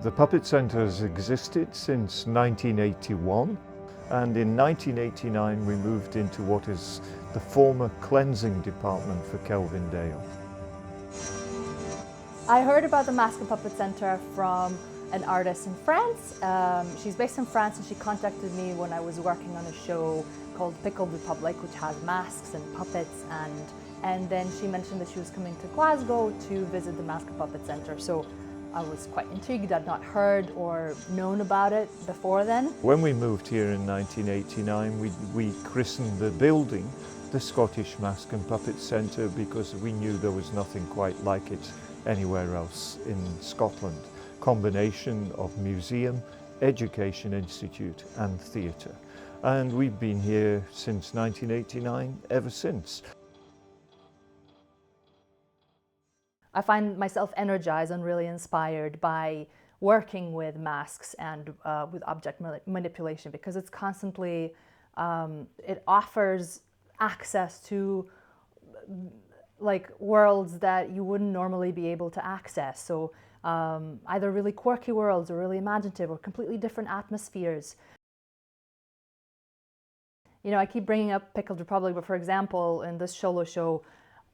The Puppet Centre has existed since 1981, and in 1989 we moved into what is the former cleansing department for Kelvindale. I heard about the Mask and Puppet Centre from an artist in France. She's based in France, and she contacted me when I was working on a show called Pickled Republic, which has masks and puppets, and then she mentioned that she was coming to Glasgow to visit the Mask and Puppet Centre. So I was quite intrigued. I'd not heard or known about it before then. When we moved here in 1989, we christened the building the Scottish Mask and Puppet Centre because we knew there was nothing quite like it anywhere else in Scotland. Combination of museum, education institute and theatre. And we've been here since 1989, ever since. I find myself energized and really inspired by working with masks and with object manipulation, because it's constantly, it offers access to like worlds that you wouldn't normally be able to access. So either really quirky worlds or really imaginative or completely different atmospheres. You know, I keep bringing up Pickled Republic, but for example, in this solo show,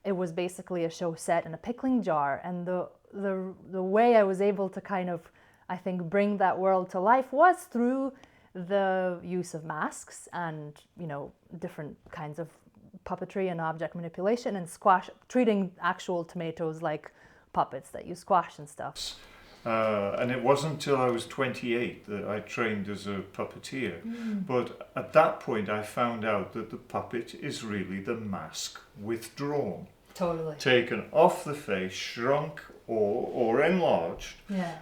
it was basically a show set in a pickling jar, and the way I was able to kind of, I think, bring that world to life was through the use of masks and, you know, different kinds of puppetry and object manipulation and treating actual tomatoes like puppets that you squash and stuff. And it wasn't until I was 28 that I trained as a puppeteer. But at that point I found out that the puppet is really the mask withdrawn. Totally. Taken off the face, shrunk or enlarged, yeah.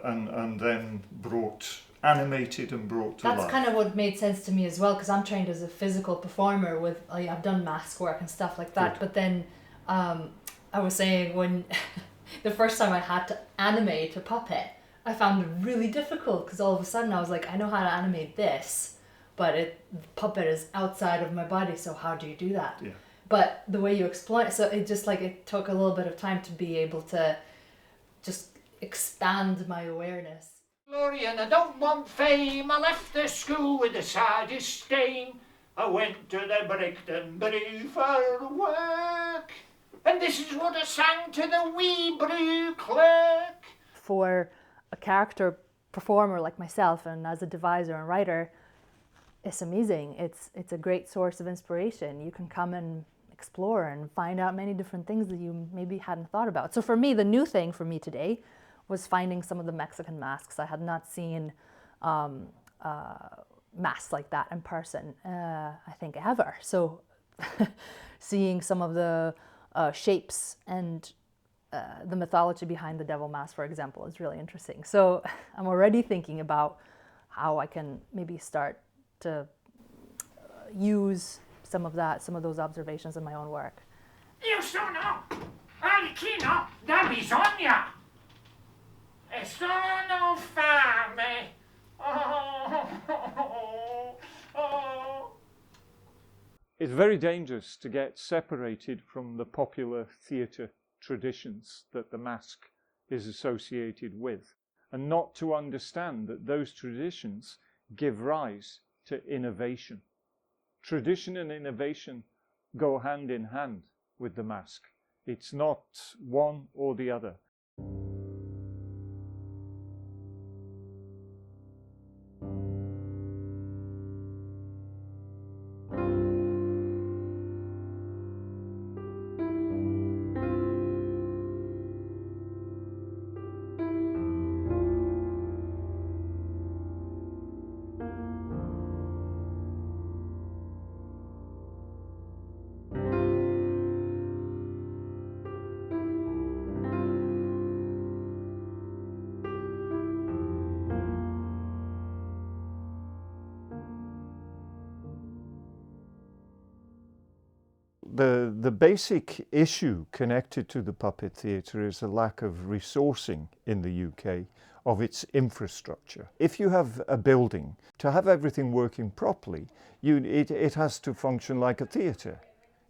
and then animated and brought to life. That's kind of what made sense to me as well, because I'm trained as a physical performer with, I've done mask work and stuff like that. Good. But then I was saying, when the first time I had to animate a puppet, I found it really difficult, because all of a sudden I was like, I know how to animate this, but the puppet is outside of my body, so how do you do that? Yeah. But the way you explain it, so it just like, it took a little bit of time to be able to just expand my awareness. Florian, I don't want fame. I left the school with the saddest stain. I went to the Brighton Brew for work, and this is what I sang to the wee brew clerk. For a character performer like myself, and as a deviser and writer, it's amazing. It's a great source of inspiration. You can come and explore and find out many different things that you maybe hadn't thought about. So for me, the new thing for me today was finding some of the Mexican masks. I had not seen masks like that in person, I think, ever. So seeing some of the shapes and the mythology behind the devil mask, for example, is really interesting. So I'm already thinking about how I can maybe start to use some of those observations in my own work. Io sono Alchino da bisogna e sono fame. It's very dangerous to get separated from the popular theatre traditions that the mask is associated with, and not to understand that those traditions give rise to innovation. Tradition and innovation go hand in hand with the mask. It's not one or the other. The basic issue connected to the puppet theatre is a lack of resourcing in the UK of its infrastructure. If you have a building, to have everything working properly, it has to function like a theatre.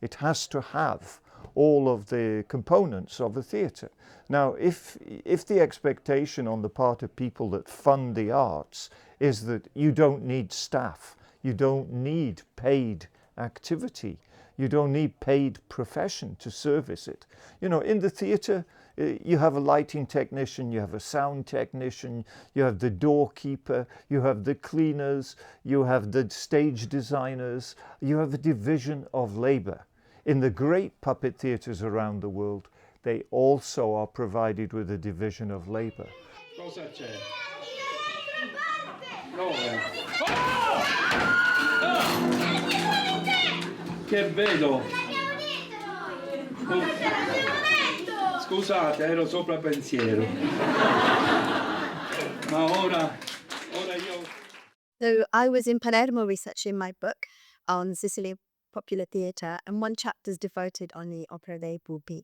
It has to have all of the components of a theatre. Now, if the expectation on the part of people that fund the arts is that you don't need staff, you don't need paid activity, you don't need paid profession to service it. You know, in the theatre, you have a lighting technician, you have a sound technician, you have the doorkeeper, you have the cleaners, you have the stage designers, you have a division of labour. In the great puppet theatres around the world, they also are provided with a division of labour. Cosa c'è? Dove? Che vedo? Scusate, ero sopra pensiero. Ma ora io... So I was in Palermo researching my book on Sicily popular theatre, and one chapter is devoted on the Opera dei Pupi.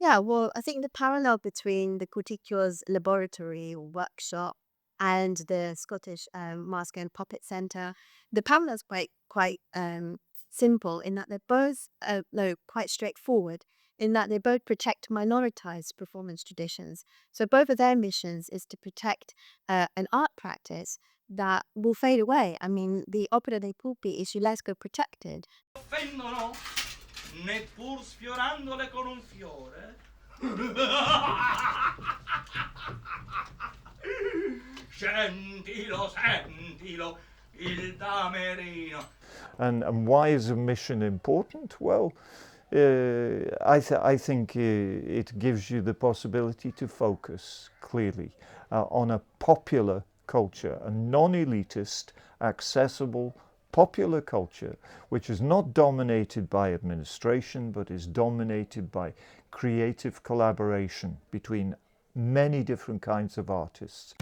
Yeah, well, I think the parallel between the Cuticchio's laboratory or workshop and the Scottish Mask and Puppet Centre, the parallel is quite simple in that they're both quite straightforward in that they both protect minoritized performance traditions. So both of their missions is to protect an art practice that will fade away. I mean, the Opera dei Pupi is UNESCO protected. Offendono neppur sfiorandole con un fiore. Sentilo, sentilo, il damerino. And why is a mission important? Well, I think it gives you the possibility to focus clearly on a popular culture, a non-elitist, accessible, popular culture, which is not dominated by administration, but is dominated by creative collaboration between many different kinds of artists.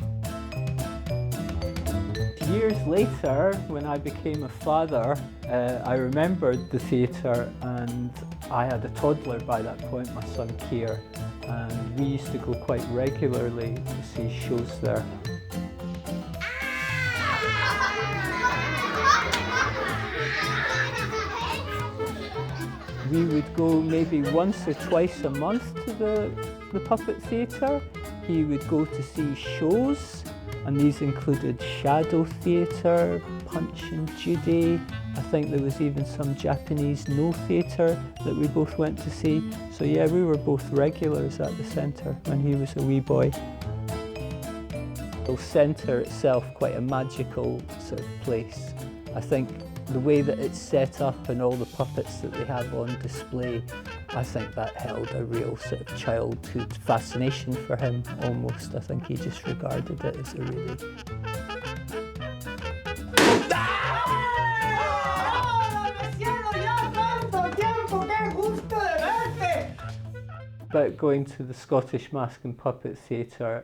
Years later, when I became a father, I remembered the theatre, and I had a toddler by that point, my son Keir, and we used to go quite regularly to see shows there. We would go maybe once or twice a month to the puppet theatre. He would go to see shows, and these included shadow theatre, Punch and Judy. I think there was even some Japanese no theatre that we both went to see. So yeah, we were both regulars at the centre when he was a wee boy. The centre itself, quite a magical sort of place. I think the way that it's set up and all the puppets that they have on display, I think that held a real sort of childhood fascination for him almost. I think he just regarded it as a really... About going to the Scottish Mask and Puppet Theatre,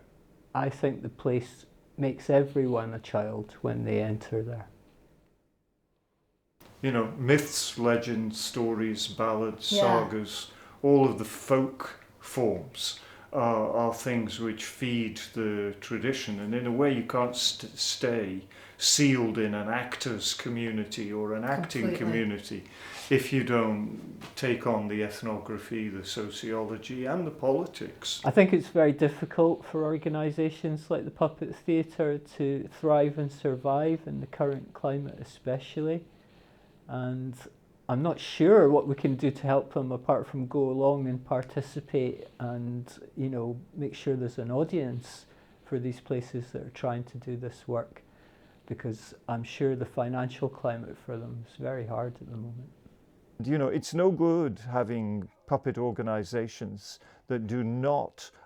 I think the place makes everyone a child when they enter there. You know, myths, legends, stories, ballads, Yeah. sagas, all of the folk forms are things which feed the tradition, and in a way you can't stay sealed in an actor's community or an acting Completely. community if you don't take on the ethnography, the sociology and the politics. I think it's very difficult for organisations like the Puppet Theatre to thrive and survive in the current climate especially. And I'm not sure what we can do to help them apart from go along and participate and, you know, make sure there's an audience for these places that are trying to do this work, because I'm sure the financial climate for them is very hard at the moment. You know, it's no good having puppet organisations that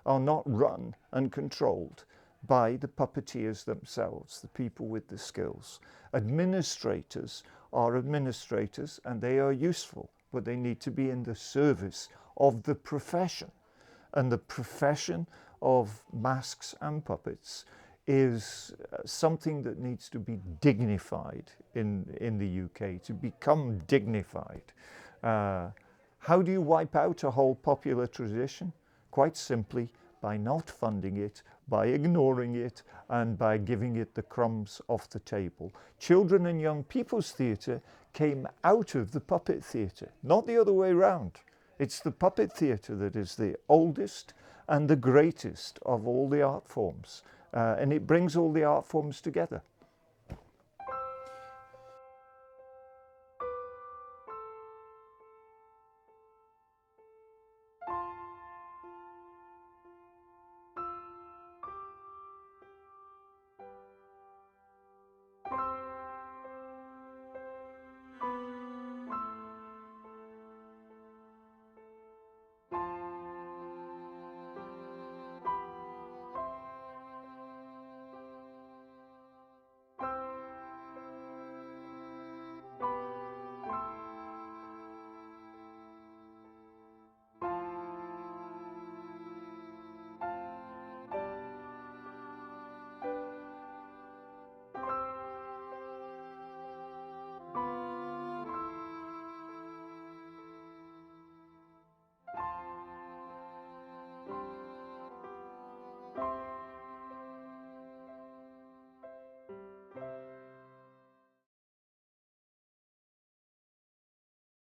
are not run and controlled by the puppeteers themselves, the people with the skills. Administrators are administrators and they are useful, but they need to be in the service of the profession. And the profession of masks and puppets is something that needs to be dignified in the UK, to become dignified. How do you wipe out a whole popular tradition? Quite simply, by not funding it, by ignoring it and by giving it the crumbs off the table. Children and young people's theatre came out of the puppet theatre, not the other way round. It's the puppet theatre that is the oldest and the greatest of all the art forms, and it brings all the art forms together.